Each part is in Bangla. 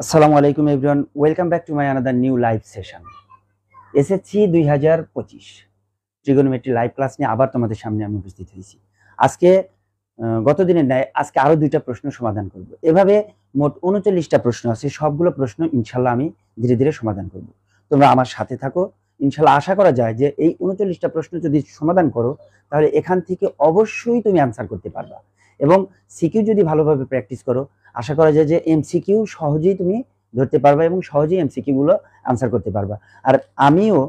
আসসালামু আলাইকুম everyone, welcome back to my another new live session. SSC 2025 trigonometry live class নিয়ে আবার তোমাদের সামনে আমি উপস্থিত হয়েছি। আজকে গত দিনের ন্যায় আজকে আরো 2টা প্রশ্ন সমাধান করব। এভাবে মোট 39টা প্রশ্ন আছে, সবগুলো প্রশ্ন ইনশাল্লাহ আমি ধীরে ধীরে সমাধান করব। তোমরা আমার সাথে থাকো, ইনশাল্লাহ আশা করা যায় যে এই 39টা প্রশ্ন যদি সমাধান করো তাহলে এখান থেকে অবশ্যই তুমি অ্যান্সার করতে পারবা। এবং সিকিউ যদি ভালোভাবে প্র্যাকটিস করো, আশা করা যায় যে এমসিকিউ সহজেই তুমি ধরতে পারবা এবং সহজেই এমসিকিউ গুলো আনসার করতে পারবা। আর আমিও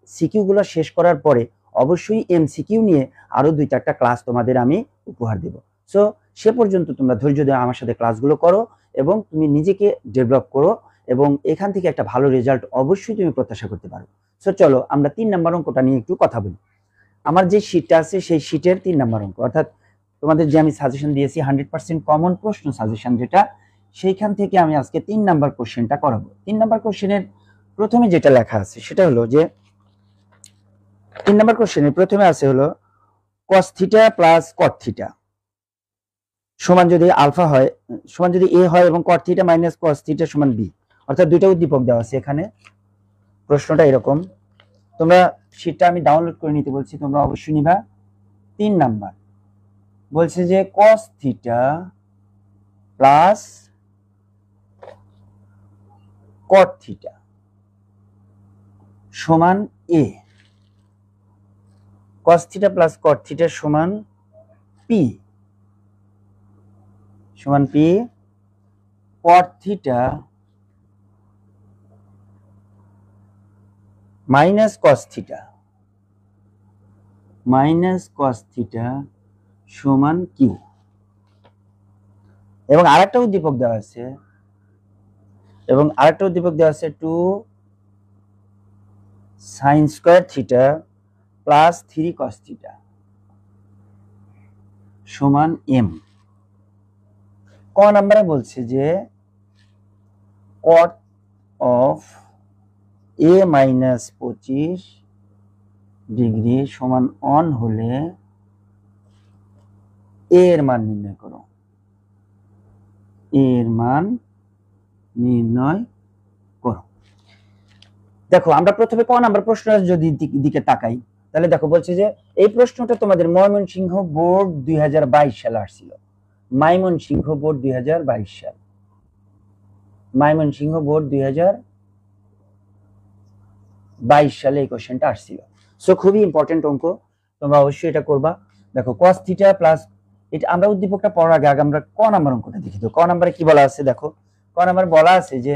সিকিউ গুলো শেষ করার পরে অবশ্যই এমসিকিউ নিয়ে আরো 2-4টা ক্লাস তোমাদের আমি উপহার দেব। সো সে পর্যন্ত তোমরা ধৈর্য ধরে আমার সাথে ক্লাসগুলো করো এবং তুমি নিজেকে ডেভেলপ করো এবং এখান থেকে একটা ভালো রেজাল্ট অবশ্যই তুমি প্রত্যাশা করতে পারো। সো চলো আমরা 3 নাম্বার অঙ্কটা নিয়ে একটু কথা বলি। আমার যে শীটটা আছে সেই শীটের 3 নাম্বার অঙ্ক, অর্থাৎ তোমাদের যে আমি সাজেশন দিয়েছি 100% কমন প্রশ্ন সাজেশন যেটা, সেইখান থেকে আমি আজকে 3 নাম্বার কোশ্চেনটা করাবো। 3 নাম্বার কোশ্চেনের প্রথমে যেটা লেখা আছে সেটা হলো যে 3 নাম্বার কোশ্চেনের প্রথমে আছে হলো cos theta plus cot theta সমান যদি আলফা হয়, সমান যদি a হয় এবং cot theta minus cos theta সমান b, অর্থাৎ দুইটা উদ্দীপক দেওয়া আছে এখানে। প্রশ্নটা এরকম, তোমরা শীটটা আমি ডাউনলোড করে নিতে বলছি, তোমরা অবশ্যই নিবা। 3 নাম্বার বলছে যে cos theta plus cot theta সমান a, cos theta plus cot theta সমান p, cot theta minus cos theta সমান q। এবং আরেকটা উদ্দীপক দেওয়া আছে, 2 sin square theta plus 3 cos theta সমান m। ক নম্বরে বলছে যে cot of a minus 25 degree সমান অন হলে a এর মান নির্ণয় করো। দেখো আমরা প্রথমে ক নাম্বার প্রশ্ন যদি দিকে তাকাই তাহলে দেখো বলছে যে এই প্রশ্নটা তোমাদের ময়মনসিংহ বোর্ড 2022 সালে আসছিল। ময়মনসিংহ বোর্ড 2022 সাল, ময়মনসিংহ বোর্ড 2022 সালে এই কোশ্চেনটা আসছিল। সো খুবই ইম্পর্টেন্ট অঙ্ক, তোমরা অবশ্যই এটা করবা। দেখো cos থিটা প্লাস, এটা আমরা উদ্দীপকটা পড়ার আগে আমরা ক নাম্বার অঙ্কটা দেখি। তো ক নাম্বারে কি বলা আছে দেখো, ক নাম্বার বলা আছে যে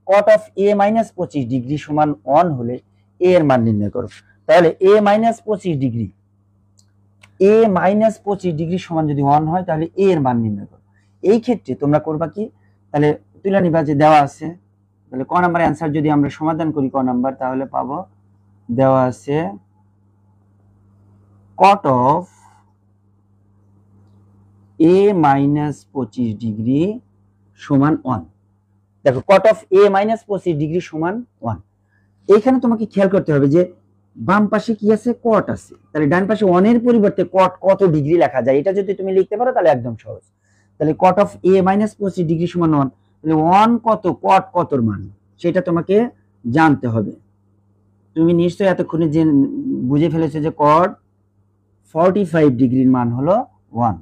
cot of a minus 25 degree সমান অন হলে a এর মান নির্ণয় করো। তাহলে a মাইনাস 25 ডিগ্রি সমান যদি অন হয় তাহলে a এর মান নির্ণয় করো। এই ক্ষেত্রে তোমরা করবা কি, তাহলে তুলে নিবা যে দেওয়া আছে, তাহলে ক নাম্বার অ্যান্সার যদি আমরা সমাধান করি ক নাম্বার তাহলে পাবো দেওয়া আছে cot of a minus 25 degree সমান 1। দেখো cot of a minus 25 degree সমান 1। এইখানে তোমাকে খেয়াল করতে হবে যে বাম পাশে কি আছে, cot আছে, তাহলে ডান পাশে 1 এর পরিবর্তে cot কত ডিগ্রি লেখা যায় এটা যদি তুমি লিখতে পারো তাহলে একদম সহজ। তাহলে cot of a minus 25 degree সমান 1, তাহলে 1 কত, cot কতর মান সেটা তোমাকে জানতে হবে। তুমি নিশ্চয়ই এতক্ষণে যে বুঝে ফেলেছো যে cot 45 ডিগ্রির মান হলো 1।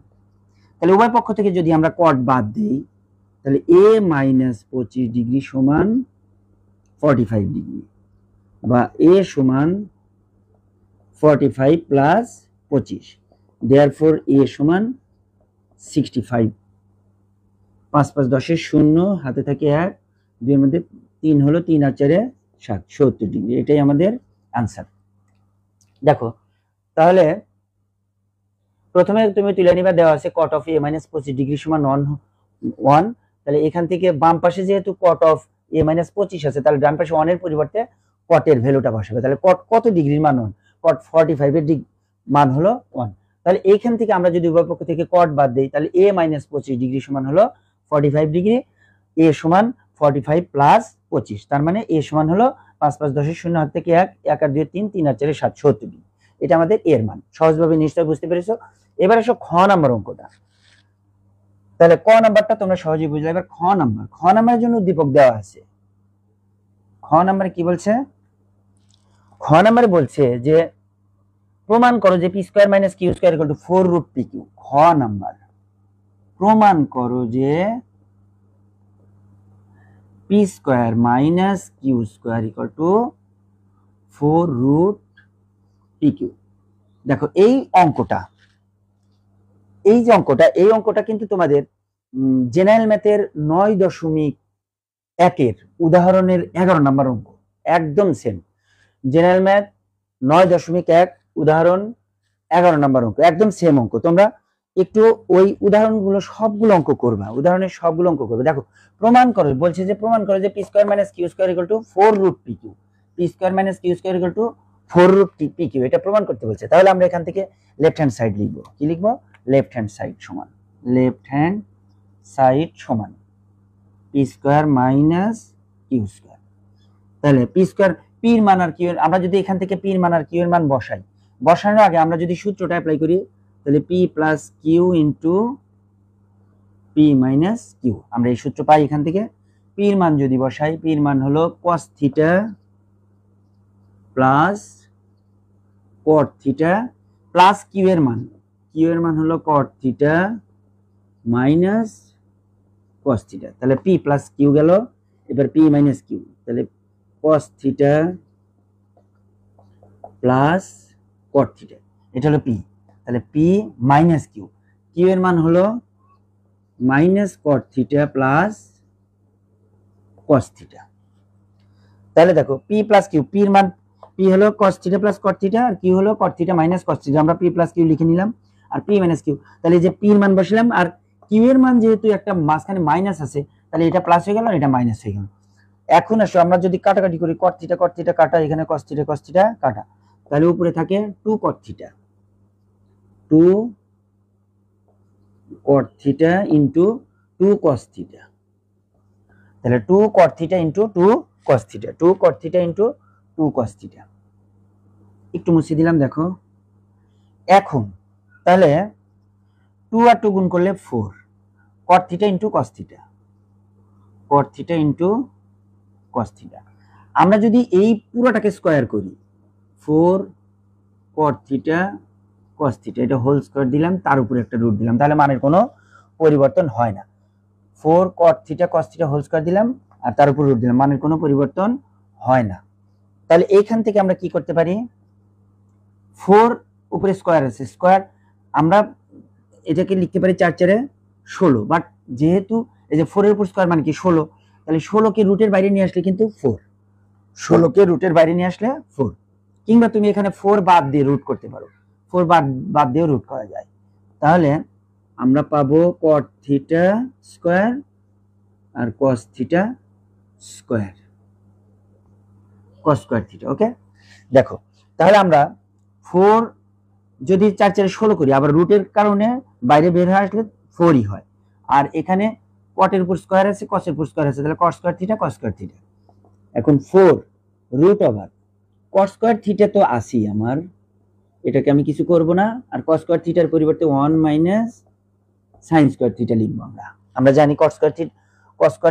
তাহলে উভয় পক্ষ থেকে যদি আমরা cot বাদ দিই তাহলে a মাইনাস 25 ডিগ্রি সমান 45 ডিগ্রি, বা a সমান 45 প্লাস 25, দেয়ারফর a সমান 65। 5 5 10 শূন্য, হাতে থাকে 1, 2 এর মধ্যে 3 হলো, 3 আর 4 7, 70 ডিগ্রি। এটাই আমাদের आंसर। দেখো তাহলে প্রথমে তুমি তুলে নিবা, দেওয়া আছে cot of a minus 25 degree সমান 1। তাহলে এখান থেকে বাম পাশে যেহেতু cot অফ a মাইনাস 25 আছে তাহলে ডান পাশে 1 এর পরিবর্তে cot এর ভ্যালুটা বসাবে। তাহলে cot কত ডিগ্রির মান 1, cot 45 এর মান হলো 1। তাহলে এইখান থেকে আমরা যদি উভয় পক্ষ থেকে cot বাদ দেই তাহলে a মাইনাস 25 ডিগ্রি সমান হলো 45 ডিগ্রি, a সমান 45 প্লাস 25, তার মানে a সমান হলো 5 5 10 শূন্য, হাত থেকে 1, 1 আর 2 3, 3 আর 4 7, 70 ডিগ্রি। এটা আমাদের এর মান। সহজভাবে নিশ্চয় বুঝতে পেরেছো। এবার আসো খ নাম্বার অঙ্কটা। তাহলে ক নাম্বারটা তোমরা সহজেই বুঝলে। এবার খ নাম্বারের জন্য উদ্দীপক দেওয়া আছে। খ নাম্বারে কি বলছে? খ নাম্বারে বলছে যে প্রমাণ করো যে p square minus q square equal to 4 root p q. খ নাম্বার, প্রমাণ করো যে p square minus q square equal to 4 root p q. দেখো এই অঙ্কটা, এই অঙ্কটা কিন্তু তোমাদের জেনারেল ম্যাথের 9.1 উদাহরণের 11 নম্বর অঙ্ক, একদম সেম। জেনারেল ম্যাথ 9.1 উদাহরণ 11 নম্বর অঙ্ক, একদম সেম অঙ্ক। তোমরা একটু ওই উদাহরণগুলো সবগুলো অঙ্ক করবা, উদাহরণের সবগুলো অঙ্ক করবে। দেখো প্রমাণ করো, বলছে যে প্রমাণ করো যে p square minus q square equal to 4 root p q. P square minus q square equal to 4 root p q, এটা প্রমাণ করতে বলছে। তাহলে আমরা এখান থেকে লেফট হ্যান্ড সাইড লিখবো। কি লিখবো? লেফট হ্যান্ড সাইড সমান p square minus q square. তাহলে পি স্কয়ার, পি এর মান আর কিউ এর, আমরা যদি এখান থেকে পি এর মান আর কিউ এর মান বসাই, বসানোর আগে আমরা যদি সূত্রটা অ্যাপ্লাই করি, তাহলে p plus q into p minus q, আমরা এই সূত্র পাই এখান থেকে। পি এর মান যদি বসাই, পি এর মান হলো cos theta plus cot theta plus q এর মান হলো cot theta minus cos theta. তাহলে পি প্লাস কিউ গেল, এবার পি মাইনাস কিউ, তাহলে cos theta plus cot theta, এটা হলো পি। তাহলে পি মাইনাস কিউ, কিউ এর মান হলো minus cot theta plus cos theta. তাহলে দেখো পি প্লাস কিউ, পি এর মান, পি হলো cos theta plus cot theta, আর কিউ হলো cot theta minus cos theta. আমরা পি প্লাস কিউ লিখে নিলাম, আর পি মাইনাস কিউ, তাহলে এই যে পি এর মান বসালাম, আর কিউ এর মান যেহেতু একটা মাঝখানে মাইনাস আছে, তাহলে এটা প্লাস হয়ে গেল আর এটা মাইনাস হয়ে গেল। এখন আসো আমরা যদি কাটাকাটি করি, cot থিটা কাটা, এখানে cos থিটা কাটা, তাহলে উপরে থাকে 2 cot theta, 2 cot theta into 2 cos theta. তাহলে 2 cot theta into 2 cos theta, 2 cot theta into 2 cos theta. একটু মুছে দিলাম, দেখো। এখন তাহলে 2 আর 2 গুণ করলে 4 cot theta into cos theta, cot theta into cos theta. আমরা যদি এই পুরোটাকে স্কয়ার করি, 4 cot থিটা cos থিটা, এটা হোল স্কয়ার দিলাম, তার উপরে একটা রুট দিলাম, তাহলে মানের কোনো পরিবর্তন হয় না। 4 cot theta cos theta whole square দিলাম, আর তার উপর রুট দিলাম, মানের কোনো পরিবর্তন হয় না। তাহলে এইখান থেকে আমরা কি করতে পারি, 4 উপরে স্কয়ার আছে, স্কয়ার আমরা এটাকে লিখতে পারি 4 4 16, বাট যেহেতু এই যে 4 এর উপর স্কয়ার মানে কি 16, তাহলে 16 কে রুটের বাইরে নিয়ে আসলে কিন্তু 4, 16 কে রুটের বাইরে নিয়ে আসলে 4, কিংবা তুমি এখানে 4 বাদ দিয়ে রুট করতে পারো, 4 বাদ দিয়ে রুট করা যায়। তাহলে আমরা পাবো cot থিটা স্কয়ার আর cos theta square, cos square theta. Okay, দেখো তাহলে আমরা 4 যদি 4 4 16 করি, আবার রুটের কারণে বাইরে বের হয়ে আসলে 4ই হয়, আর এখানে cot এর উপর স্কয়ার আছে, cos এর উপর স্কয়ার আছে, তাহলে cos square theta cos square theta. এখন 4 root over cos square theta তো আসি আমার, এটাকে আমি কিছু করব না, আর cos স্কয়ার থিটার পরিবর্তে 1 মাইনাস sin স্কয়ার থিটা লিখব। আমরা জানি cos square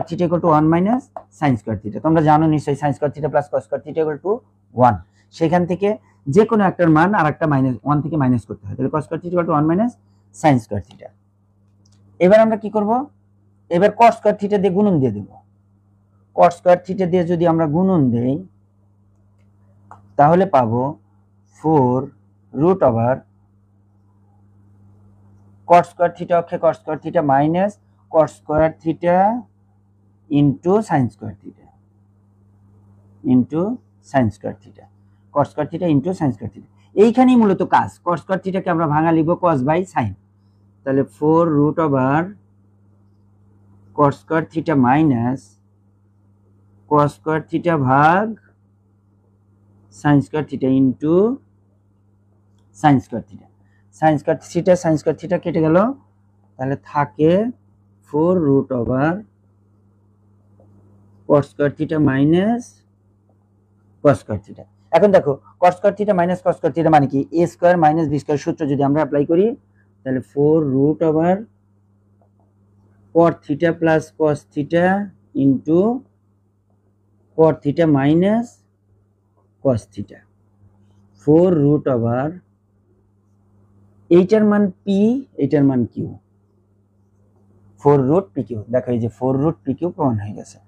theta equal to 1 minus sin square theta, তোমরা জানো নিশ্চয়ই sin square theta plus cos square theta equal to 1। সেখান থেকে যে কোনো একটার মান আরেকটা মাইনাস 1 থেকে মাইনাস করতে হয়, তাহলে cos square theta equal to 1 minus sin square theta. এবার আমরা কি করব, এবার cos স্কয়ার থিটা দিয়ে গুণন দিয়ে দেব। cos স্কয়ার থিটা দিয়ে যদি আমরা গুণন দেই, তাহলে পাবো 4 root over cot square theta অক্ষে cos square theta minus cos square theta into sin square theta, into sin square theta, cos square theta into sin square theta. এইখানেই মূলত কাজ, cos স্কয়ার থিটাকে আমরা ভাঙা লিখব cos বাই sin, তাহলে 4 root over cos square theta minus cos square theta ভাগ sin square theta into sin square theta. sin square theta কেটে গেল, তাহলে থাকে 4 root over cos square theta minus cos square theta. এখন দেখো cos square theta minus cos square theta মানে কি, a square minus b square সূত্র যদি আমরা অ্যাপ্লাই করি, তাহলে 4 root over cot theta plus cos theta into cot theta minus cos theta 4 root over এইটার মান p এইটার মান q 4 root pq। দেখো এই যে 4 root pq প্রমাণ হয়ে গেছে,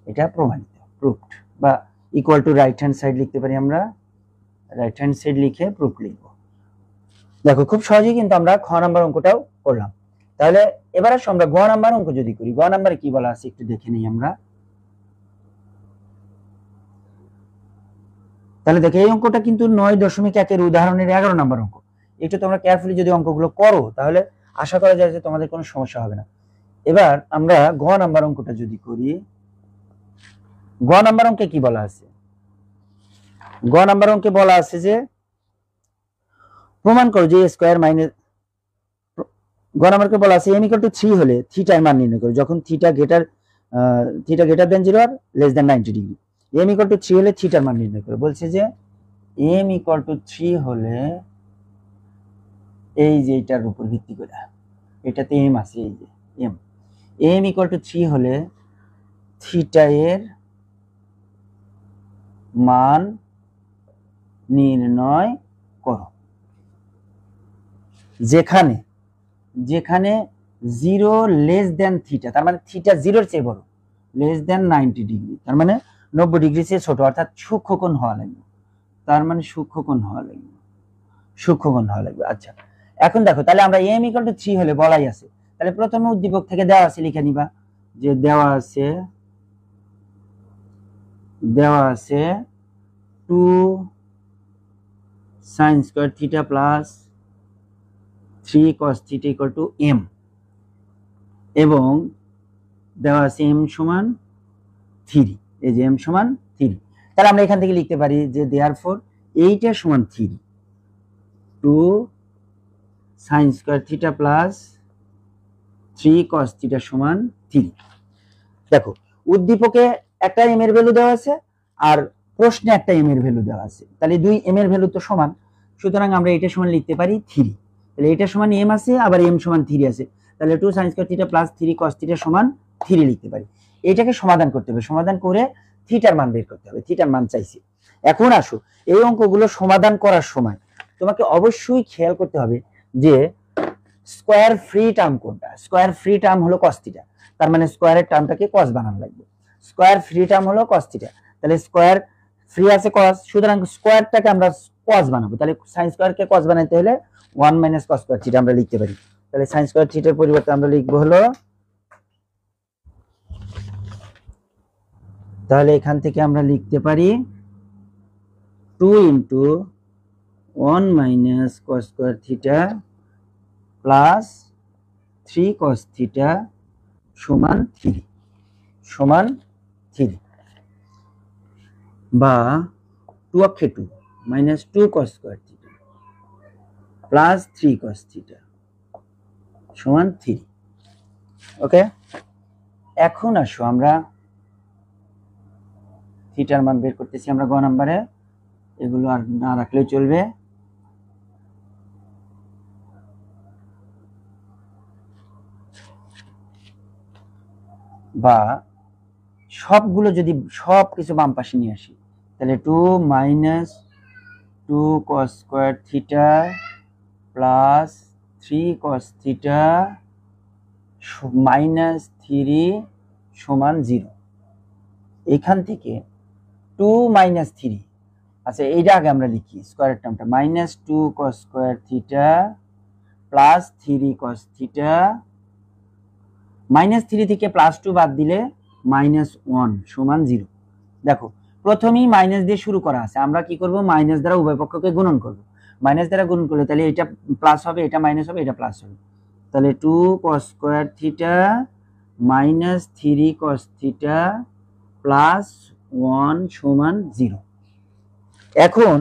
এটা প্রমাণিত, প্রুফড, বা equal to right hand side লিখতে পারি আমরা, রাইট হ্যান্ড সাইড লিখে প্রুফ লিখবো। দেখো খুব সহজেই কিন্তু আমরা খ নাম্বার অঙ্কটাও করলাম। তাহলে এবার আসো আমরা গ নাম্বার অঙ্ক যদি করি, গ নাম্বারে কি বলা আছে একটু দেখে নিই আমরা। তাহলে দেখো এই অঙ্কটা কিন্তু 9.1 এর উদাহরণের 11 নাম্বার অঙ্ক। একটু তোমরা কেয়ারফুলি যদি অঙ্কগুলো করো তাহলে আশা করা যায় যে তোমাদের কোনো সমস্যা হবে না। এবার আমরা গ নাম্বার অঙ্কটা যদি করি, গ নাম্বার অঙ্কে কি বলা আছে? গ নাম্বার অঙ্কে বলা আছে যে প্রমাণ করো যে স্কয়ার মাইনাস, গ নাম্বারকে বলা আছে m = 3 হলে থিটার মান নির্ণয় করো যখন থিটা গ্রেটার দেন 0 আর লেস দেন 90 ডিগ্রি। m = 3 হলে থিটার মান নির্ণয় করো। বলছে যে m = 3 হলে এই যে এটার উপর ভিত্তি করে, এটাতে m আছে, এই যে m = 3 হলে থিটা এর মান নির্ণয় করো যেখানে 0 লেস দেন থিটা, তার মানে থিটা 0 এর চেয়ে বড়, লেস দেন 90 ডিগ্রি, তার মানে 90 ডিগ্রি চেয়ে ছোট, অর্থাৎ সূক্ষ্মকোণ হওয়া লাগবে, তার মানে সূক্ষ্মকোণ হওয়া লাগবে। আচ্ছা এখন দেখো তাহলে আমরা m = 3 হলে বলাই আছে, তাহলে প্রথমে উদ্দীপক থেকে দেওয়া আছে লিখে নিবা যে দেওয়া আছে 2 sin square theta plus 3 cos theta = m, এবং দেওয়া আছে m সমান 3, এই যে m সমান 3। তাহলে আমরা এখান থেকে লিখতে পারি যে therefore এইটা সমান 3, 2 sin square theta plus 3 cos theta সমান 3। দেখো উদ্দীপকে একটা m এর ভ্যালু দেওয়া আছে আর প্রশ্নে একটা m এর ভ্যালু দেওয়া আছে, তাহলে দুই m এর ভ্যালু তো সমান, সুতরাং আমরা এটা সমান লিখতে পারি 3। তাহলে এটা সমান m আছে, আবার m সমান 3 আছে, তাহলে 2 sin square theta plus 3 cos theta সমান 3 লিখতে পারি। এটাকে সমাধান করতে হবে, সমাধান করে থিটার মান বের করতে হবে, থিটার মান চাইছি। এখন আসো এই অঙ্কগুলো সমাধান করার সময় তোমাকে অবশ্যই খেয়াল করতে হবে যে স্কয়ার ফ্রি টার্ম কোনটা। স্কয়ার ফ্রি টার্ম হলো cos theta, তার মানে স্কয়ারের টার্মটাকে cos বানানো লাগবে। স্কয়ার ফ্রি টার্ম হলো cos theta, তাহলে স্কয়ার ফ্রি আছে cos, সুতরাং স্কয়ারটাকে আমরা cos বানাবো। তাহলে sin স্কয়ারকে cos বানাইতে হলে 1 - cos স্কয়ার থিটা আমরা লিখতে পারি। তাহলে sin স্কয়ার থিটার পরিবর্তে আমরা লিখবো হলো, তাহলে এখান থেকে আমরা লিখতে পারি 2 × 1 - cos square theta plus 3 cos theta সমান 3, বা 2 অক্ষে 2 - 2 cos square theta plus 3 cos theta সমান 3। ওকে, এখন আসো আমরা থিটার মান বের করতেছি আমরা গ নাম্বারে, এগুলো আর না রাখলেও চলবে। বা সবগুলো যদি সব কিছু বাম পাশে নিয়ে আসি, তাহলে 2 - 2 cos square theta plus 3 cos theta -3 সমান 0। এখান থেকে 2 - 3, আচ্ছা এইটা আগে আমরা লিখি স্কয়ারের টার্মটা, -2 cos square theta plus 3 cos theta, -3 থেকে +2 বাদ দিলে -1 সমান 0। দেখো প্রথমেই মাইনাস দিয়ে শুরু করা আছে, আমরা কি করব, মাইনাস দ্বারা উভয় পক্ষকে গুণন করব। মাইনাস দ্বারা গুণন করলে তাহলে এটা প্লাস হবে, এটা মাইনাস হবে, এটা প্লাস হবে। তাহলে 2 cos square theta -3 cos theta plus 1 সমান 0। এখন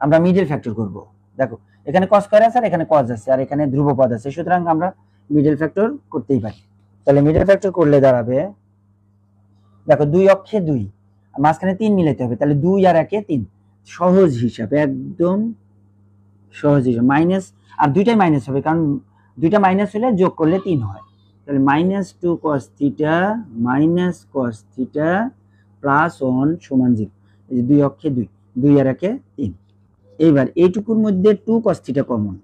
আমরা মিডল ফ্যাক্টর করব। দেখো এখানে cos স্কয়ার আছে আর এখানে cos আছে আর এখানে ধ্রুবপদ আছে, সুতরাং আমরা মিডল ফ্যাক্টর করতেই পারি। তাহলে মিডল ফ্যাক্টর করলে দাঁড়াবে, দেখো 2 অক্ষে 2, মাঝখানে 3 মিলাইতে হবে, তাহলে 2 আর 1 3, সহজ হিসাব, একদম সহজ হিসাব। মাইনাস আর দুইটাই মাইনাস হবে, কারণ দুইটা মাইনাস হলে যোগ করলে 3 হয়, তাহলে -2 cos theta minus cos theta plus 1 সমান 0। এই যে 2 অক্ষে 2, 2 আর 1 3। এইবার এইটুকুর মধ্যে 2 cos theta common,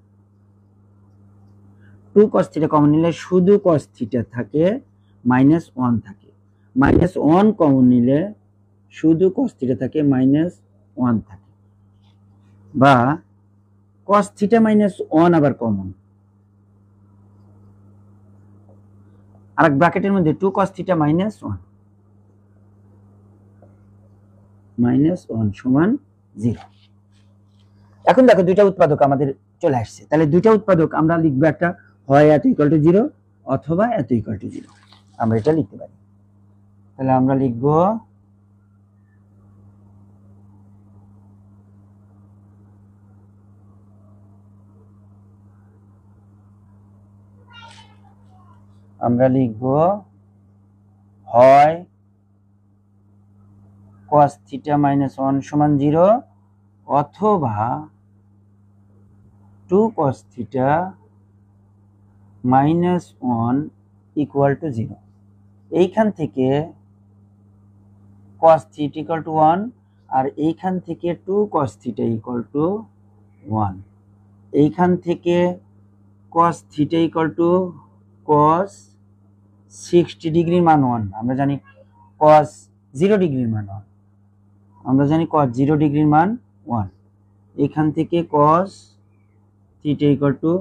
2 cos theta common নিলে শুধু cos থিটা থাকে, -1 থাকে। -1 কমন নিলে শুধু cos থিটা থাকে, -1 থাকে। বা cos থিটা -1 আবার কমন, আরেক ব্র্যাকেটের মধ্যে 2 cos থিটা -1 সমান 0। এখন দেখো দুইটা উৎপাদক আমাদের চলে আসছে, তাহলে দুইটা উৎপাদক আমরা লিখবো, একটা হয় এত ইকুয়াল টু 0 অথবা এত ইকুয়াল টু 0, আমরা এটা লিখতে পারি। তাহলে আমরা লিখবো হয় cos থিটা -1 সমান 0 অথবা 2 cos থিটা -1 ইকুয়াল টু 0। এইখান থেকে cos থিটা ইকুয়াল টু 1 আর এইখান থেকে 2 cos থিটা ইকুয়াল টু 1। এইখান থেকে cos theta equal to cos 60 ডিগ্রির মান 1, আমরা জানি cos 0 ডিগ্রির মান 1, আমরা জানি cos 0 ডিগ্রির মান 1। এখান থেকে cos theta equal to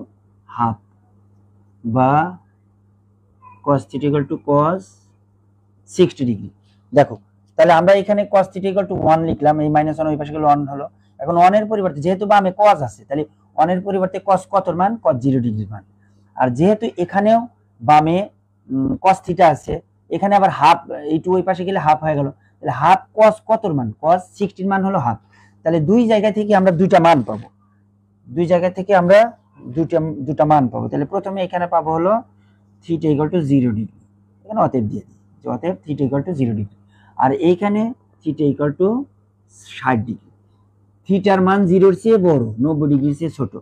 half বা cos theta equal to cos 60 degree. দেখো তাহলে আমরা এখানে cos থিটা ইকুয়াল টু 1 লিখলাম, এই -1 ওই পাশে গেলে 1 হলো। এখন 1 এর পরিবর্তে যেহেতু বামে cos আছে, তাহলে 1 এর পরিবর্তে cos কতর মান, cos 0 ডিগ্রির মান। আর যেহেতু এখানেও বামে cos থিটা আছে, এখানে আবার হাফ, এই 2 ওই পাশে গেলে হাফ হয়ে গেল, তাহলে হাফ cos কতর মান, cos 60 এর মান হলো হাফ। তাহলে দুই জায়গা থেকে আমরা দুইটা মান পাবো, দুই জায়গা থেকে আমরা দুটা মান পাবো। তাহলে প্রথমে এখানে পাবো হলো থিটা ইকুয়াল টু 0 ডিগ্রি, এখানে অতএব দিয়ে দিই যে অতএব থিটা ইকুয়াল টু 0 ডিগ্রি। আর এইখানে থিটা ইকুয়াল টু 60 ডিগ্রি। থিটার মান 0-র চেয়ে বড়, 90 ডিগ্রির চেয়ে ছোট।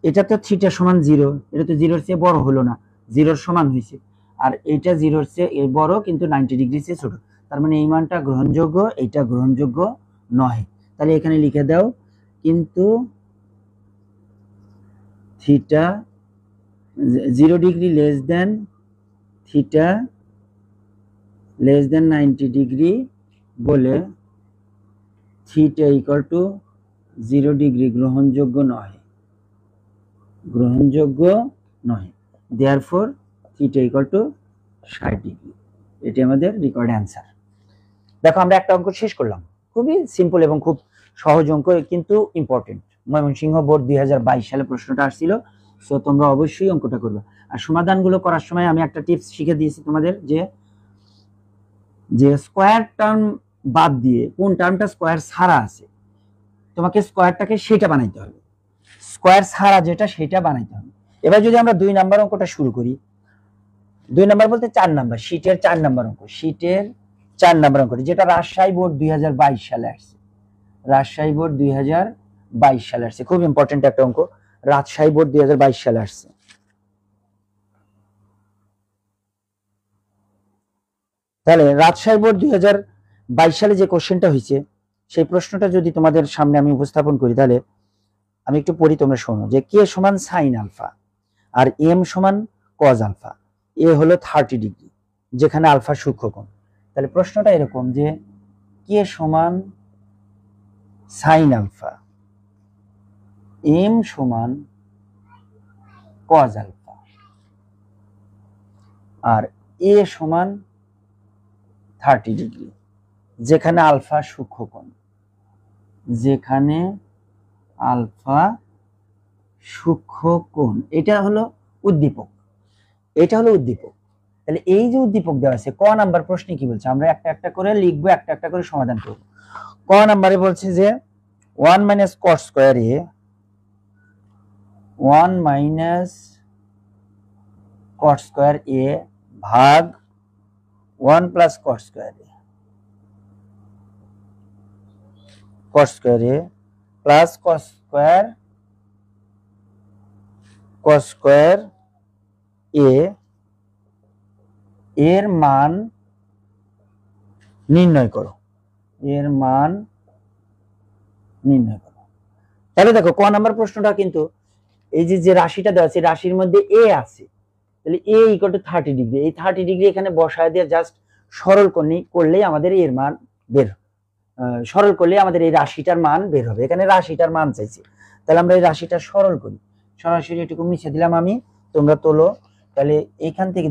এটা তো থিটা সমান 0, এটা তো 0-র চেয়ে বড় হলো না, 0-র সমান হয়েছে। আর এইটা 0-র চেয়ে বড় কিন্তু 90 ডিগ্রির চেয়ে ছোট, তার মানে এই মানটা গ্রহণযোগ্য, এইটা গ্রহণযোগ্য নয়। তাহলে এখানে লিখে দাও কিন্তু theta 0 degree less than theta less than 90 degree বলে থিটা ইকুয়াল টু 0 ডিগ্রি গ্রহণযোগ্য নয়, গ্রহণযোগ্য নয়। Therefore theta equal to 60 degree. এটি আমাদের রিকোয়ার্ড অ্যান্সার। দেখো আমরা একটা অঙ্ক শেষ করলাম, খুবই সিম্পল এবং খুব সহজ অঙ্ক, কিন্তু ইম্পর্টেন্ট। ময়মনসিংহ বোর্ড 2022 সালে প্রশ্নটা আসছিল, সো তোমরা অবশ্যই অঙ্কটা করবে। আর সমাধানগুলো করার সময় আমি একটা টিপস শিখে দিয়েছি তোমাদের, যে স্কোয়ার টার্ম বাদ দিয়ে কোন টার্মটা স্কোয়ার ছাড়া আছে, তোমাকে স্কোয়ারটাকে সেটা বানাইতে হবে, স্কোয়ার ছাড়া যেটা সেটা বানাইতে হবে। এবার যদি আমরা 2 নাম্বার অঙ্কটা শুরু করি, 2 নাম্বার বলতে 4 নাম্বার, শীটের 4 নাম্বার অঙ্ক, শীটের 4 নাম্বার অঙ্ক, যেটা রাজশাহী বোর্ড 2022 সালে আসছে, রাজশাহী বোর্ড 2022 সালে আসছে, খুব ইম্পর্টেন্ট একটা অঙ্ক, রাজশাহী বোর্ড 2022 সালে আসছে। তাহলে রাজশাহী বোর্ড 2022 সালে যে কোশ্চেনটা হয়েছে, সেই প্রশ্নটা যদি তোমাদের সামনে আমি উপস্থাপন করি, তাহলে আমি একটু পড়ি, তোমরা শোনো। যে কে সমান সাইন আলফা আর এম সমান কজ আলফা, এ হলো 30 ডিগ্রি যেখানে আলফা সূক্ষ্মকোণ। তাহলে প্রশ্নটা এরকম যে কে সমান সাইন আলফা, এম সমান কজ আলফা, আর এ সমান 30 ডিগ্রি যেখানে আলফা সূক্ষ্মকোণ, যেখানে আলফা সূক্ষ্মকোণ। এটা হলো উদ্দীপক, এটা হলো উদ্দীপক। তাহলে এই যে উদ্দীপক দেওয়া আছে, ক নাম্বার প্রশ্নে কি বলছে, আমরা একটা একটা করে লিখবো, একটা একটা করে সমাধান করব। ক নাম্বারে বলছে যে 1 মাইনাস কট স্কোয়ার এ, 1 মাইনাস কট স্কোয়ার এ ভাগ 1 প্লাস কট স্কোয়ার এ, কট স্কোয়ার এ প্লাস কট স্কোয়ার এ এর মান নির্ণয় করো, এর মান নির্ণয় করো। তাহলে দেখো ক নাম্বার প্রশ্নটা কিন্তু এই যে রাশিটা দেওয়া আছে রাশির মধ্যে এ আছে, তাহলে এ ইকুয়াল টু 30 ডিগ্রি, এই 30 ডিগ্রি এখানে বসায় দিয়ে জাস্ট সরল করলেই আমাদের এর মান বের, সরল করলে আমাদের এই রাশিটার মান বের হবে। এখানে রাশিটার মান চাইছি, তাহলে আমরা এই রাশিটা সরল করি, সরাসরি এটুকু মিশে দিলাম আমি, তোমরা তোলো। তাহলে এখান থেকে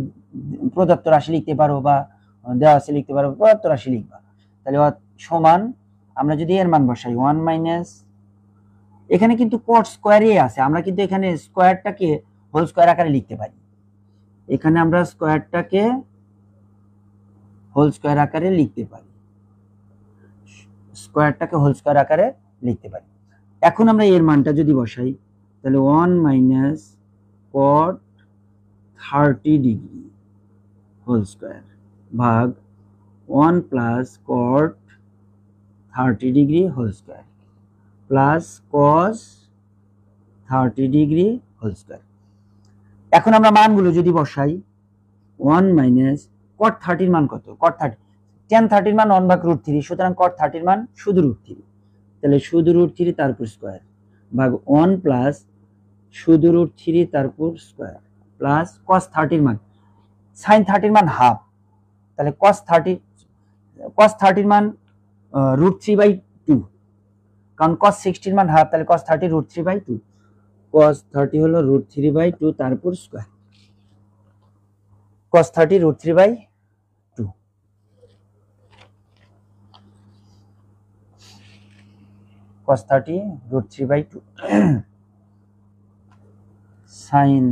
প্রদত্ত রাশি লিখতে পারো বা দেওয়া আছে লিখতে পারো, প্রদত্ত রাশি লিখবা। তাহলে সমান আমরা যদি এর মান বসাই 1 মাইনাস, এখানে কিন্তু কট স্কোয়ারে আছে, আমরা কিন্তু এখানে স্কোয়ারটাকে হোল স্কোয়ার আকারে লিখতে পারি, এখানে আমরা স্কোয়ারটাকে হোল স্কোয়ার আকারে লিখতে পারি, স্কোয়ারটাকে হোল স্কোয়ার আকারে লিখতে পারি। এখন আমরা এর মানটা যদি বসাই তাহলে 1 minus cot 30 degree whole square ভাগ 1 plus cot 30 degree whole square plus cos 30 degree whole square. এখন আমরা মানগুলো যদি বসাই 1 মাইনাস কট 30 মান কত, কট 30 tan 30 মান 1 ভাগ √3, সুতরাং cot 30 মান শুধু √3, তাহলে শুধু √3 তারপর স্কয়ার ভাগ 1 প্লাস শুধু √3 তারপর স্কয়ার প্লাস cos 30 মান sin 30 মান হাফ, তাহলে cos 30 মান √3/2, কারণ cos 60 মান হাফ, তাহলে cos 30 √3/2, cos 30 হলো √3/2 তারপর square, cos 30 √3/2, cos 30 √3/2 sin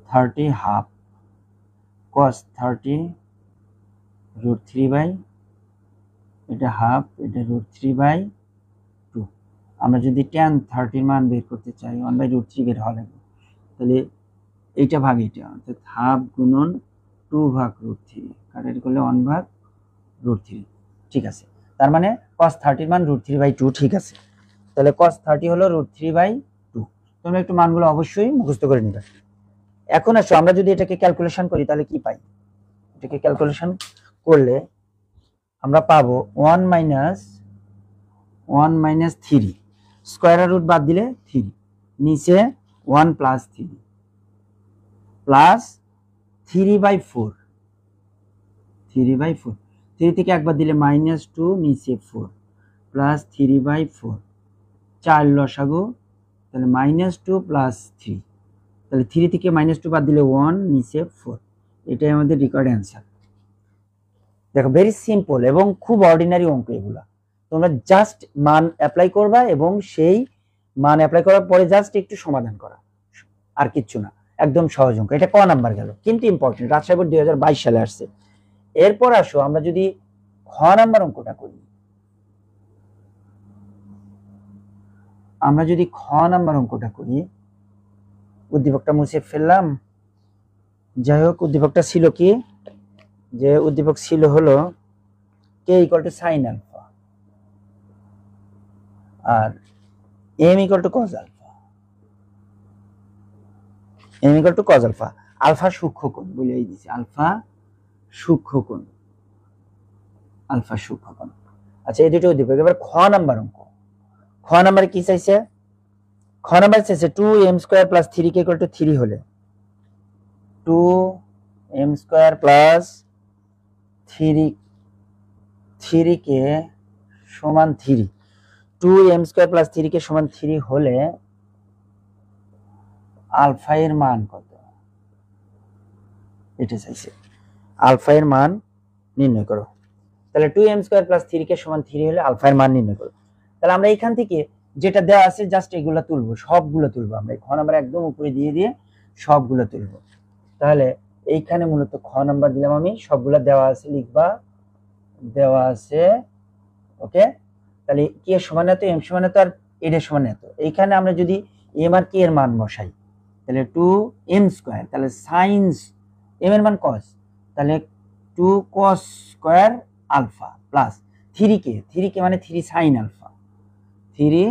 30 half cos 30 √3/, এটা হাফ, এটা √3/2। আমরা যদি tan 30 মান বের করতে চাই 1/√3 বের হওয়া লাগবে, তাহলে এইটা ভাগ এটা, অর্থাৎ হাফ গুণন 2 ভাগ √3 কাটাকাটি করলে 1 ভাগ √3, ঠিক আছে। তার মানে cos 30 মান √3/2, ঠিক আছে। তাহলে cos 30 হলো √3/2, তোমরা একটু মানগুলো অবশ্যই মুখস্থ করে নিবে। এখন আসো আমরা যদি এটাকে ক্যালকুলেশন করি তাহলে কি পাই, এটাকে ক্যালকুলেশন করলে আমরা পাবো 1 মাইনাস 3, স্কয়ার রুট বাদ দিলে 3, নিচে 1 প্লাস 3 প্লাস 3/4, 3 থেকে একবার দিলে -2, নিচে 4 প্লাস 3/4, 4 লসাগু, তাহলে -2 প্লাস 3, তাহলে 3 থেকে -2 বাদ দিলে 1, নিচে 4, এটাই আমাদের রিকোয়ার্ড অ্যান্সার। দেখো ভেরি সিম্পল এবং খুব অর্ডিনারি অঙ্ক এগুলা, তোমরা জাস্ট মান অ্যাপ্লাই করবা এবং সেই মান অ্যাপ্লাই করার পরে জাস্ট একটু সমাধান করা, আর কিচ্ছু না, একদম সহজ অঙ্ক। এটা ক নাম্বার গেল, কিন্তু ইম্পর্টেন্ট, রাজশাহী বোর্ড 2022 সালে আসছে। এরপর আসো আমরা যদি খ নাম্বার অঙ্কটা করি, আমরা যদি খ নাম্বার অঙ্কটা করি, উদ্দীপকটা মুছে ফেললাম, যাই হোক উদ্দীপকটা ছিল কি, যে উদ্দীপক ছিল হলো k = sin আলফা আর m = cos alpha, m = cos alpha, alpha সূক্ষ্মকোণ বলেই দিছি, আলফা সূক্ষ্মকোণ, আলফা সূক্ষ্মকোণ। আচ্ছা এই দুটো উদ্দীপক। এবার খ নাম্বার অঙ্ক, খ নাম্বারে কি চাইছে, খ নাম্বারে চাইছে 2m² + 3k = 3 হলে 2m² + 3k সমান 3, 2m² + 3k সমান 3 হলে আলফা এর মান কত, এটা চাইছে, আলফা এর মান নির্ণয় করো। তাহলে 2m² + 3k সমান 3 হলে আলফা এর মান নির্ণয় করো। তাহলে আমরা এখান থেকে যেটা দেওয়া আছে জাস্ট এগুলা তুলবো, সবগুলো তুলবো, আমরা খ নাম্বার একদম উপরে দিয়ে দিয়ে সবগুলো তুলবো। তাহলে এইখানে মূলত খ নাম্বার দিলাম আমি, সবগুলো দেওয়া আছে লিখবা, দেওয়া আছে, ওকে। তাহলে কি এর সমান এত, এম সমান এত, আর এর সমান এত। এইখানে আমরা যদি এম আর কে এর মান বসাই তাহলে 2m², তাহলে sin m এর মান cos, তাহলে 2 cos² আলফা প্লাস 3k মানে 3 sin আলফা, 3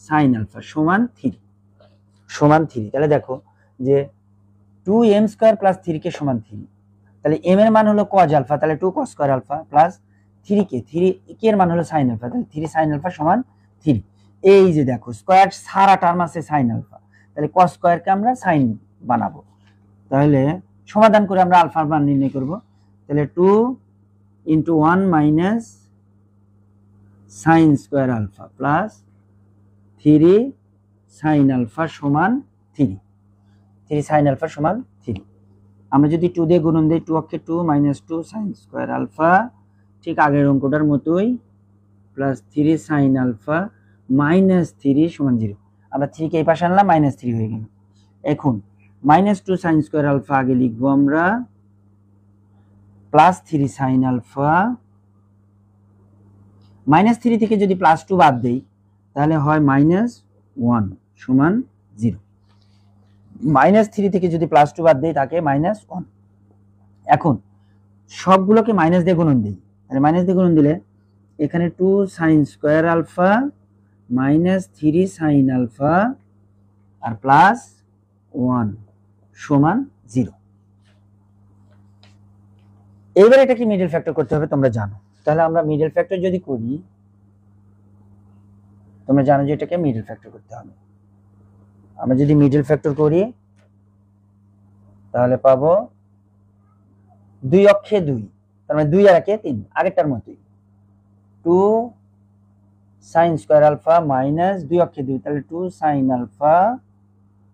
sin আলফা সমান 3। তাহলে দেখো যে 2m² + 3k সমান 3, তাহলে m এর মান হলো cos আলফা, তাহলে 2 cos square alpha plus 3k, 3k এর মান হলো sin আলফা, তাহলে 3 sin আলফা সমান 3। এই যে দেখো স্কয়ার সারা টার্ম আছে sin আলফা, তাহলে cos স্কয়ারকে আমরা sin বানাবো। তাহলে সমাধান করে আমরা আলফার মান নির্ণয় করব। তাহলে 2 * 1 minus sin square alpha plus 3 sin alpha সমান 3, 3 sin আলফা সমান 3। আমরা যদি 2 দিয়ে গুণন দেই, 2 অক্ষে 2 মাইনাস 2 sin স্কয়ার আলফা, ঠিক আগের অঙ্কটার মতোই, প্লাস 3 sin আলফা মাইনাস 3 সমান 0। আমরা 3 কে এই পাশে আনলাম, মাইনাস 3 হয়ে গেল। এখন মাইনাস 2 sin স্কয়ার আলফা আগে লিখবো আমরা, প্লাস 3 sin আলফা, মাইনাস 3 থেকে যদি প্লাস 2 বাদ দেই তাহলে হয় মাইনাস 1 সমান 0। মাইনাস 3 থেকে যদি প্লাস 2 বাদ দেই তাকে মাইনাস 1। এখন সবগুলোকে মাইনাস দিয়ে গুণন দিই, তাহলে মাইনাস দিয়ে গুণন দিলে এখানে 2 sin square alpha minus 3 sin alpha আর প্লাস 1 সমান 0। এবার এটাকে মিডল ফ্যাক্টর করতে হবে, তোমরা জানো। তাহলে আমরা মিডল ফ্যাক্টর যদি করি, তোমরা জানো যে এটাকে মিডল ফ্যাক্টর করতে হবে। আমরা যদি মিডল ফ্যাক্টর করি তাহলে পাবো 2 অক্ষে 2, তার মানে 2 আর 1 3, আগেরটার মতোই। 2 sin স্কয়ার আলফা মাইনাস 2 অক্ষে 2, তাহলে 2 sin alpha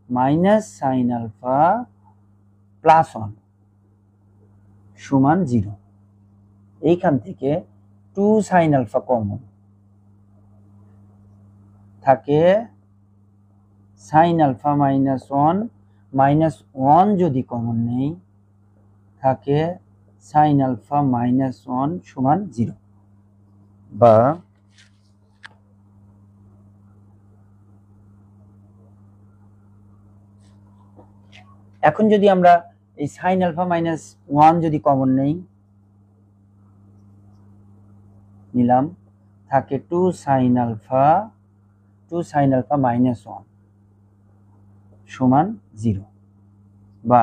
minus sin alpha plus 1 সমান 0। এইখান থেকে 2 sin আলফা কমন থাকে, sin আলফা মাইনাস 1, মাইনাস 1 যদি কমন নেই থাকে sin আলফা মাইনাস 1 সমান 0। বা এখন যদি আমরা এই sin আলফা মাইনাস 1 যদি কমন নেই, নিলাম, থাকে 2 sin আলফা মাইনাস 1 সমান 0। বা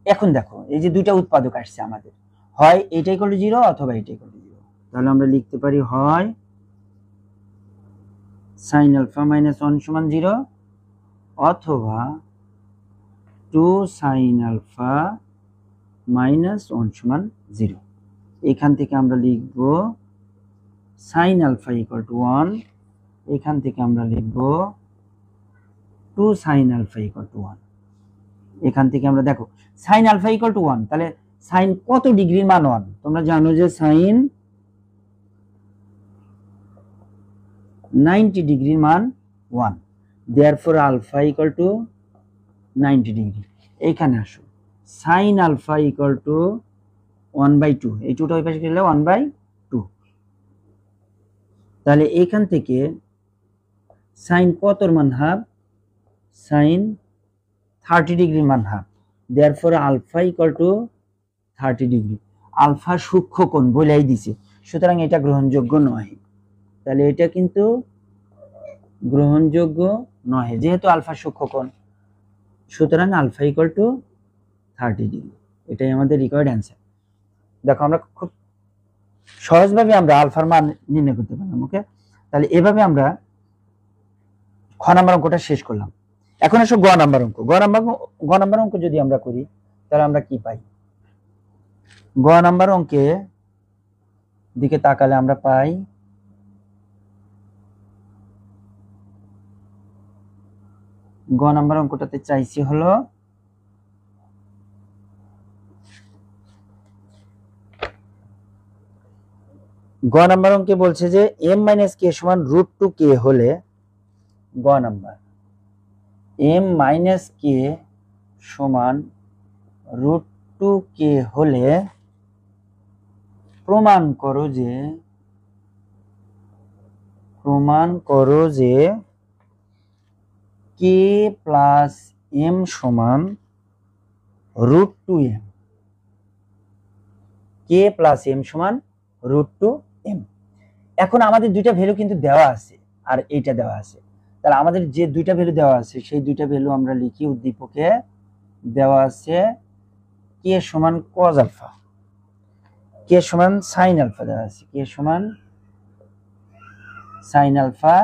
এখন দেখো এই যে দুইটা উৎপাদক আসছে আমাদের, হয় এইটা ইকুয়াল টু 0 অথবা এইটা ইকুয়াল টু 0। তাহলে আমরা লিখতে পারি হয় sin আলফা মাইনাস 1 সমান 0 অথবা 2 sin আলফা মাইনাস 1 সমান 0। এখান থেকে আমরা লিখব sin আলফা ইকুয়াল টু 1, এখান থেকে আমরা লিখব 2 sin আলফা ইকুয়াল টু 1। এখান থেকে আমরা দেখো sin আলফা ইকুয়াল টু 1, তাহলে sin কত ডিগ্রির মান 1? তোমরা জানো যে sin 90 ডিগ্রির মান 1, therefore alpha equal to 90 degree. এইখানে আসো, sin আলফা ইকুয়াল টু 1/2, এই 2টা ওই পাশে গেলে 1/2। তাহলে এইখান থেকে sin কতর মান হাফ? sin 30 ডিগ্রির মান half, therefore alpha equal to 30 degree. Alpha সূক্ষ্ম কোণ বলেই দিছে, সুতরাং এটা গ্রহণযোগ্য নয়। তাহলে এটা কিন্তু গ্রহণযোগ্য নয়, যেহেতু আলফা সূক্ষ্ম কোণ, সুতরাং আলফা ইকুয়াল টু 30 ডিগ্রি। এটাই আমাদের রিকোয়ার্ড অ্যান্সার। দেখো আমরা খুব সহজভাবে আমরা আলফার মান নির্ণয় করতে পারলাম। ওকে, তাহলে এভাবে আমরা খ নাম্বার অঙ্কটা শেষ করলাম। এখন আসো গ নাম্বার অঙ্ক। গ নাম্বার অঙ্ক যদি আমরা করি তাহলে আমরা কি পাই? গ নাম্বার অঙ্কে দিকে তাকালে আমরা পাই গ নাম্বার অঙ্কটাতে চাইছি হলো গ নাম্বার অঙ্কে বলছে যে m - k সমান √2k হলে, গ নাম্বার m - k সমান √2k হলে প্রমাণ করো যে k প্লাস m সমান √2m, k প্লাস m সমান √2m। এখন আমাদের দুইটা ভ্যালু কিন্তু দেওয়া আছে আর এইটা দেওয়া আছে, তাহলে আমাদের যে দুইটা ভ্যালু দেওয়া আছে সেই দুইটা ভ্যালু আমরা লিখি। উদ্দীপকে দেওয়া আছে কে সমান কজ আলফা, কে সমান সাইন আলফা দেওয়া আছে, কে সমান সাইন আলফা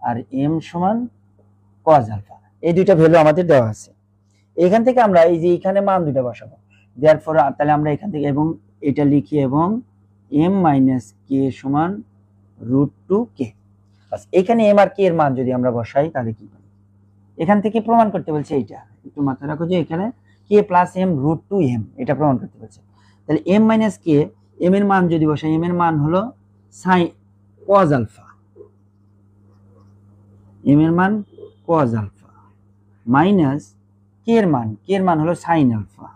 আর এম সমান কজ আলফা, এই দুইটা ভ্যালু আমাদের দেওয়া আছে। এখান থেকে আমরা এই যে এখানে মান দুইটা বসাবো, দেয়ারফর তাহলে আমরা এখান থেকে এবং এটা লিখি এবং এম মাইনাস কে সমান √2k। বাস এখানে এম আর কে এর মান যদি আমরা বসাই তাহলে কি পাই, এখান থেকে প্রমাণ করতে বলছে এইটা, একটু মাথায় রাখো যে এখানে কে প্লাস এম √2m এটা প্রমাণ করতে বলছে। তাহলে এম মাইনাস কে, এম এর মান যদি বসাই, এম এর মান হলো সাইন কজ আলফা, এম এর মান কজ আলফা মাইনাস কে এর মান হলো সাইন আলফা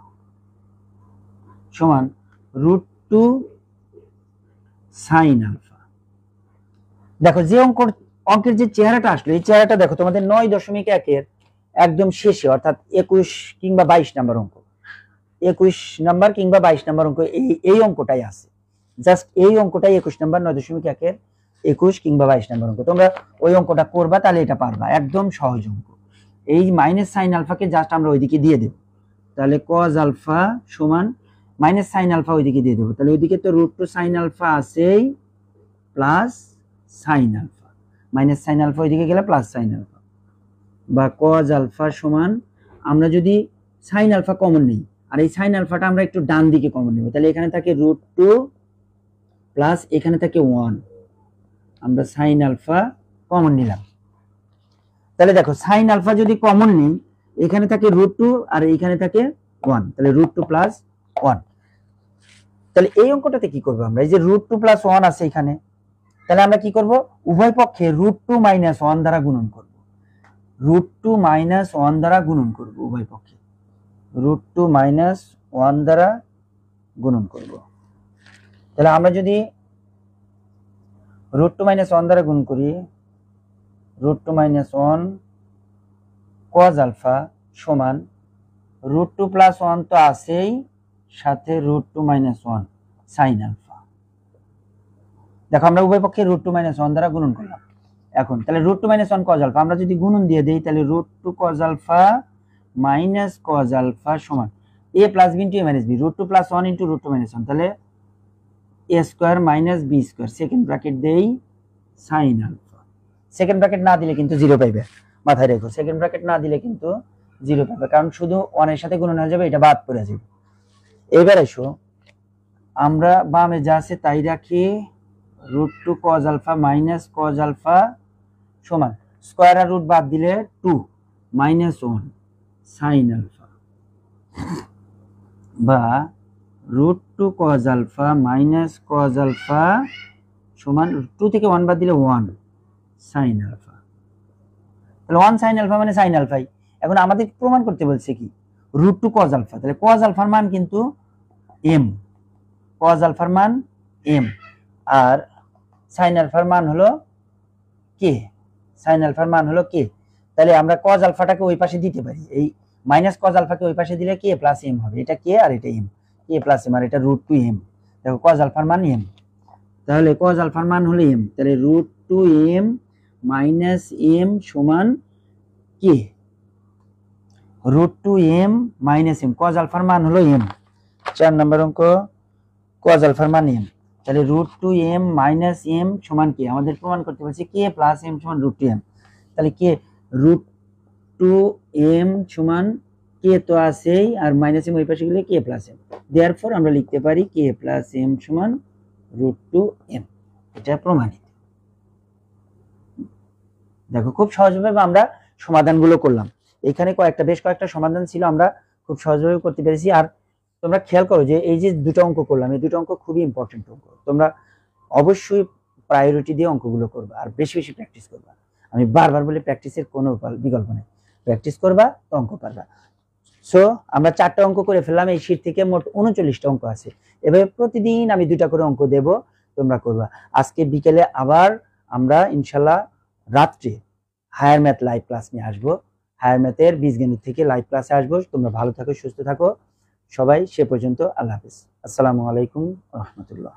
সমান √2 সাইন আলফা। দেখো যে অঙ্কের যে চেহারাটা আসলো, এই চেহারাটা দেখো তোমাদের 9.1 এর একদম শেষে, অর্থাৎ 21 কিংবা 22 নাম্বার অঙ্ক, 21 নাম্বার কিংবা 22 নাম্বার অঙ্ক এই অঙ্কটাই আছে। জাস্ট এই অঙ্কটাই 21 নাম্বার, 9.1 এর 21 কিংবা 22 নাম্বার অঙ্ক। তোমরা ওই অঙ্কটা করবা তাহলে এটা পারবা, একদম সহজ অঙ্ক। এই মাইনাস সাইন আলফাকে জাস্ট আমরা ওইদিকে দিয়ে দেব, তাহলে কজ আলফা সমান মাইনাস সাইন আলফা ওইদিকে দিয়ে দেবো, তাহলে ওইদিকে তো √2 সাইন আলফা আছেই plus sine alpha, minus sine alpha ওইদিকে গেলে প্লাস সাইন আলফা, বা কজ আলফা সমান, আমরা যদি সাইন আলফা কমন নিই আর এই সাইন আলফাটা আমরা একটু ডান দিকে কমন নেব, তাহলে এখানে থাকে √2 প্লাস এখানে থাকে 1, আমরা সাইন আলফা কমন নিলাম। তাহলে দেখো সাইন আলফা যদি কমন নিই, এখানে থাকে √2 আর এখানে থাকে 1, তাহলে √2 প্লাস 1। তাহলে এই অঙ্কটাতে কি করবো আমরা, এই যে √2 প্লাস 1 আছে এখানে, তাহলে আমরা কি করব, উভয় পক্ষে √2 মাইনাস 1 দ্বারা গুণন করব, √2 মাইনাস 1 দ্বারা গুণন করব, উভয় পক্ষে √2 মাইনাস 1 দ্বারা গুণন করব। তাহলে আমরা যদি √2 মাইনাস 1 দ্বারা গুণ করি, √2 মাইনাস 1 কজ আলফা সমান √2 প্লাস 1 তো আছেই, সাথে √2 মাইনাস 1 সাইন আলফা। দেখো আমরা উভয় পক্ষে √2 মাইনাস 1 দ্বারা গুণন করলাম। এখন তাহলে √2 মাইনাস 1 কজ আলফা আমরা যদি গুণন দিয়ে দেই, তাহলে √2 cos alpha minus cos alpha সমান a plus b into a minus b, √2 plus 1 into √2 minus 1, তাহলে a square minus b square, second bracket দেই সাইন আলফা। সেকেন্ড ব্র্যাকেট না দিলে কিন্তু 0 পাইবে, মাথায় রেখো, সেকেন্ড ব্র্যাকেট না দিলে কিন্তু 0 পাবে, কারণ শুধু 1 এর সাথে গুণন হয়ে যাবে, এটা বাদ পড়ে যাবে। এবার এসো আমরা বামে যা আছে তাই রাখি, √2 cos alpha minus cos alpha সমান স্কোয়ার আর রুট বাদ দিলে 2 মাইনাস 1 সাইন আলফা, বা √2 cos alpha minus cos alpha সমান 2 থেকে 1 বাদ দিলে 1 সাইন আলফা। তাহলে 1 সাইন আলফা মানে সাইন আলফাই। এখন আমাদের প্রমাণ করতে বলছে কি, √2 কজ আলফা, তাহলে কজ আলফার মান কিন্তু m, কজ আলফার মান m, আর সাইন আলফার মান হলো k, সাইন আলফার মান হলো k। তাহলে আমরা কজ আলফাটাকে ওই পাশে দিতে পারি, এই মাইনাস কজ আলফাকে ওই পাশে দিলে k প্লাস m হবে, এটা k আর এটা m, k প্লাস m আর এটা √2m। দেখো কজ আলফার মান m, তাহলে কজ আলফার মান হলো m, তাহলে √2m মাইনাস m সমান k, √2m minus m, cos আলফার মান হলো m। 4 নম্বর অঙ্ক, কজ আলফার মান m, তাহলে √2m মাইনাস m সমান k, আমাদের প্রমাণ করতে বলছে k প্লাস m সমান √2m, তাহলে k √2m সমান k তো আছেই, আর মাইনাস m ওই পাশে গেলে k প্লাস m, দেয়ারফর আমরা লিখতে পারি k প্লাস m সমান √2m, এটা প্রমাণিত। দেখো খুব সহজভাবে আমরা সমাধানগুলো করলাম, এখানে বেশ কয়েকটা সমাধান ছিল, আমরা খুব সহজভাবে করতে পেরেছি। আর তোমরা খেয়াল করো যে এই যে দুটো অঙ্ক করলাম, এই দুটো অঙ্ক খুবই ইম্পর্টেন্ট অঙ্ক, তোমরা অবশ্যই প্রায়োরিটি দিয়ে অঙ্কগুলো করবা আর বেশি বেশি প্র্যাকটিস করবা। আমি বারবার বলি প্র্যাকটিসের কোনো বিকল্প নেই, প্র্যাকটিস করবা তো অঙ্ক পারবা। সো আমরা 4টা অঙ্ক করে ফেললাম, এই শীট থেকে মোট 39টা অঙ্ক আছে। এভাবে প্রতিদিন আমি 2টা করে অঙ্ক দেব, তোমরা করবা। আজকে বিকেলে আবার আমরা ইনশাল্লাহ রাত্রে হায়ার ম্যাথ লাইভ ক্লাস নিয়ে আসবো, হায়ার ম্যাথের বীজগণিত থেকে লাইভ ক্লাসে আসবো। তোমরা ভালো থাকো, সুস্থ থাকো সবাই, সে পর্যন্ত আল্লাহ হাফেজ, আসসালামু আলাইকুম রহমতুল্লাহ।